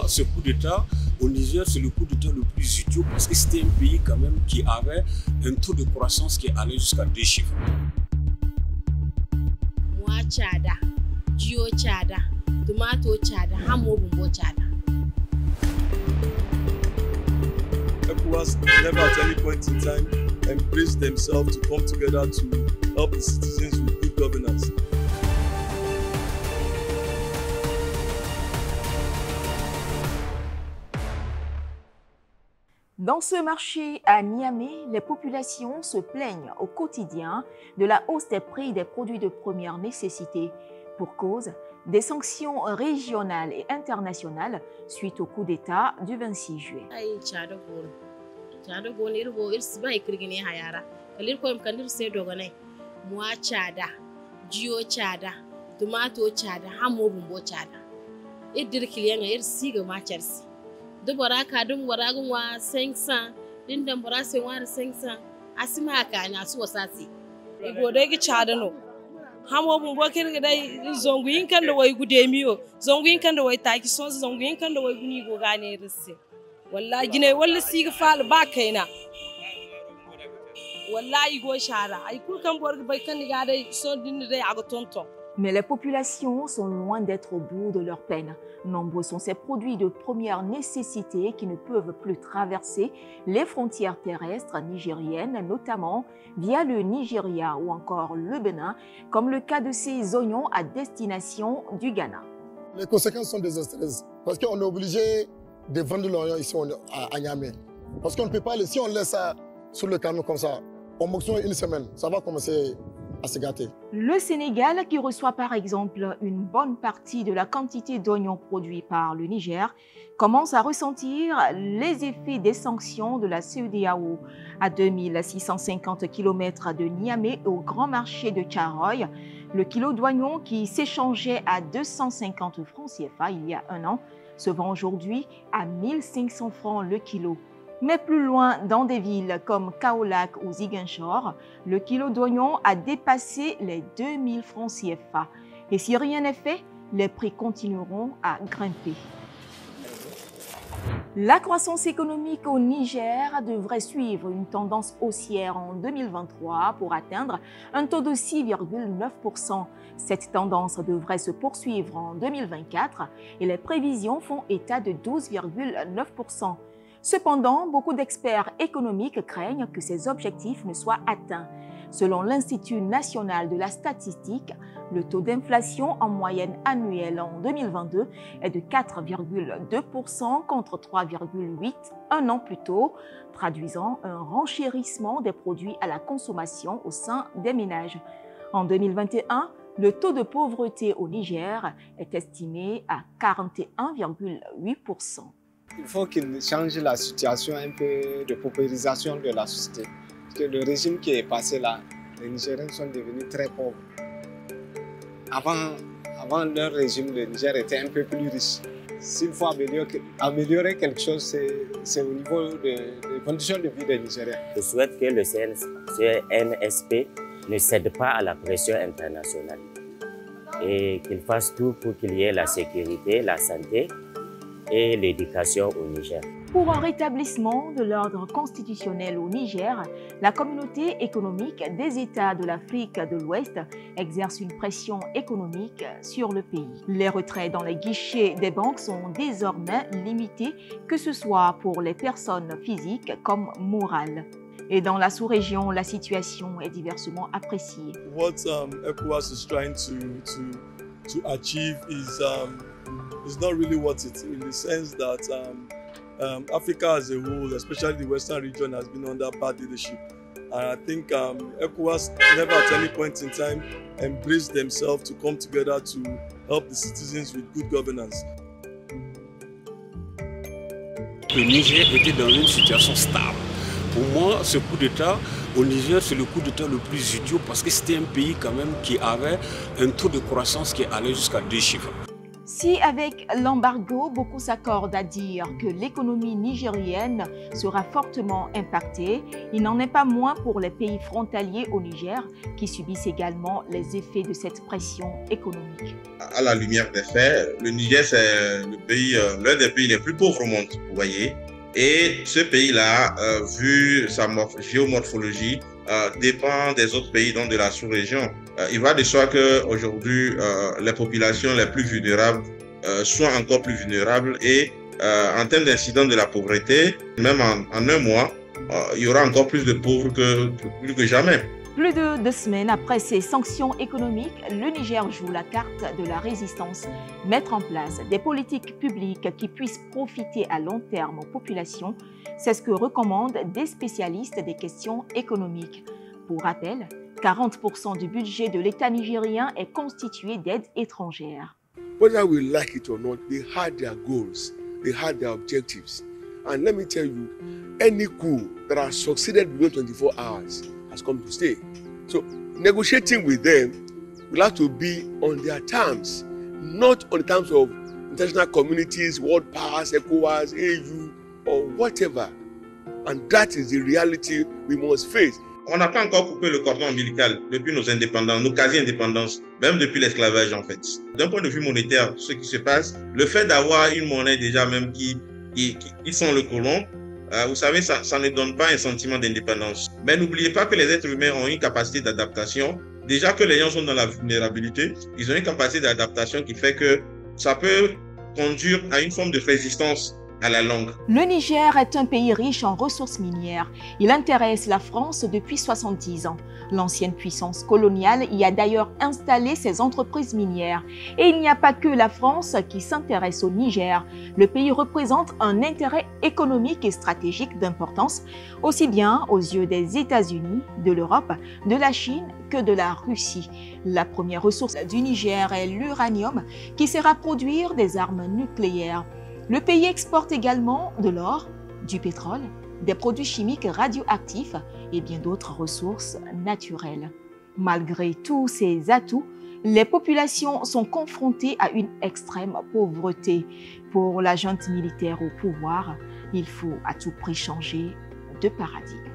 moi, ce coup d'État au Niger, c'est le coup d'État le plus idiot parce que c'était un pays quand même qui avait un taux de croissance qui allait jusqu'à 2 chiffres. Moi, Tchada, Gio Tchada, Tomato Tchada, Hamo Bumbo Tchada. ECOWAS never at any point in time embraced themselves to come together to help the citizens with good governance. Dans ce marché à Niamey, les populations se plaignent au quotidien de la hausse des prix des produits de première nécessité. Pour cause, des sanctions régionales et internationales suite au coup d'État du 26 juillet. De boraka dum waragun wa 500 din dan borase wa 500 asima ka na su wasasi igode gi chadano hamo bun bokir ga dai zonguyin kan da wai gudemiyo zonguyin kan da wai taki son zonguyin kan da wai guni go gane risse wallahi gine wallahi siga fal ba kaina wallahi go shara ay kul kan bor bai kan ga dai son din dai aga tonton. Mais les populations sont loin d'être au bout de leur peine. Nombreux sont ces produits de première nécessité qui ne peuvent plus traverser les frontières terrestres nigériennes, notamment via le Nigeria ou encore le Bénin, comme le cas de ces oignons à destination du Ghana. Les conséquences sont désastreuses parce qu'on est obligé de vendre l'oignon ici à Niamey. Parce qu'on ne peut pas, si on laisse ça sur le camion comme ça, au maximum une semaine, ça va commencer à se gâter. Le Sénégal, qui reçoit par exemple une bonne partie de la quantité d'oignons produits par le Niger, commence à ressentir les effets des sanctions de la CEDEAO. À 2650 km de Niamey au grand marché de Tcharoy, le kilo d'oignons qui s'échangeait à 250 francs CFA il y a un an se vend aujourd'hui à 1500 francs le kilo. Mais plus loin, dans des villes comme Kaolack ou Ziguinchor, le kilo d'oignon a dépassé les 2000 francs CFA. Et si rien n'est fait, les prix continueront à grimper. La croissance économique au Niger devrait suivre une tendance haussière en 2023 pour atteindre un taux de 6,9%. Cette tendance devrait se poursuivre en 2024 et les prévisions font état de 12,9%. Cependant, beaucoup d'experts économiques craignent que ces objectifs ne soient atteints. Selon l'Institut national de la statistique, le taux d'inflation en moyenne annuelle en 2022 est de 4,2% contre 3,8% un an plus tôt, traduisant un renchérissement des produits à la consommation au sein des ménages. En 2021, le taux de pauvreté au Niger est estimé à 41,8%. Il faut qu'il change la situation un peu de paupérisation de la société. Parce que le régime qui est passé là, les Nigériens sont devenus très pauvres. Avant leur régime, le Niger était un peu plus riche. S'il faut améliorer quelque chose, c'est au niveau des conditions de vie des Nigériens. Je souhaite que le CNSP ne cède pas à la pression internationale et qu'il fasse tout pour qu'il y ait la sécurité, la santé et l'éducation au Niger. Pour un rétablissement de l'ordre constitutionnel au Niger, la communauté économique des États de l'Afrique de l'Ouest exerce une pression économique sur le pays. Les retraits dans les guichets des banques sont désormais limités, que ce soit pour les personnes physiques comme morales. Et dans la sous-région, la situation est diversement appréciée. What ECOWAS is trying to achieve is not really what it in the sense that Africa as a whole, especially the Western region, has been under bad leadership. And I think ECOWAS never at any point in time embraced themselves to come together to help the citizens with good governance. Le Niger était dans une situation stable. Pour moi, ce coup d'État au Niger, c'est le coup d'État le plus idiot parce que c'était un pays quand même qui avait un taux de croissance qui allait jusqu'à 2 chiffres. Si avec l'embargo, beaucoup s'accordent à dire que l'économie nigérienne sera fortement impactée, il n'en est pas moins pour les pays frontaliers au Niger qui subissent également les effets de cette pression économique. À la lumière des faits, le Niger, c'est l'un des pays les plus pauvres au monde, vous voyez. Et ce pays-là, vu sa géomorphologie, dépend des autres pays, donc de la sous-région. Il va de soi qu'aujourd'hui, les populations les plus vulnérables sont encore plus vulnérables et en termes d'incidence de la pauvreté, même en un mois, il y aura encore plus de pauvres plus que jamais. Plus de 2 semaines après ces sanctions économiques, le Niger joue la carte de la résistance. Mettre en place des politiques publiques qui puissent profiter à long terme aux populations, c'est ce que recommandent des spécialistes des questions économiques. Pour rappel, 40% du budget de l'État nigérien est constitué d'aides étrangères. Whether we like it or not, they had their goals, they had their objectives. And let me tell you, any coup that has succeeded within 24 hours has come to stay. So negotiating with them will have to be on their terms, not on the terms of international communities, world powers, ECOWAS, AU, or whatever. And that is the reality we must face. On n'a pas encore coupé le cordon ombilical depuis nos indépendances, nos quasi-indépendances, même depuis l'esclavage en fait. D'un point de vue monétaire, ce qui se passe, le fait d'avoir une monnaie déjà même qui sont le colon, vous savez, ça ne donne pas un sentiment d'indépendance. Mais n'oubliez pas que les êtres humains ont une capacité d'adaptation. Déjà que les gens sont dans la vulnérabilité, ils ont une capacité d'adaptation qui fait que ça peut conduire à une forme de résistance à la langue. Le Niger est un pays riche en ressources minières. Il intéresse la France depuis 70 ans. L'ancienne puissance coloniale y a d'ailleurs installé ses entreprises minières. Et il n'y a pas que la France qui s'intéresse au Niger. Le pays représente un intérêt économique et stratégique d'importance, aussi bien aux yeux des États-Unis, de l'Europe, de la Chine que de la Russie. La première ressource du Niger est l'uranium qui sert à produire des armes nucléaires. Le pays exporte également de l'or, du pétrole, des produits chimiques radioactifs et bien d'autres ressources naturelles. Malgré tous ces atouts, les populations sont confrontées à une extrême pauvreté. Pour la junte militaire au pouvoir, il faut à tout prix changer de paradigme.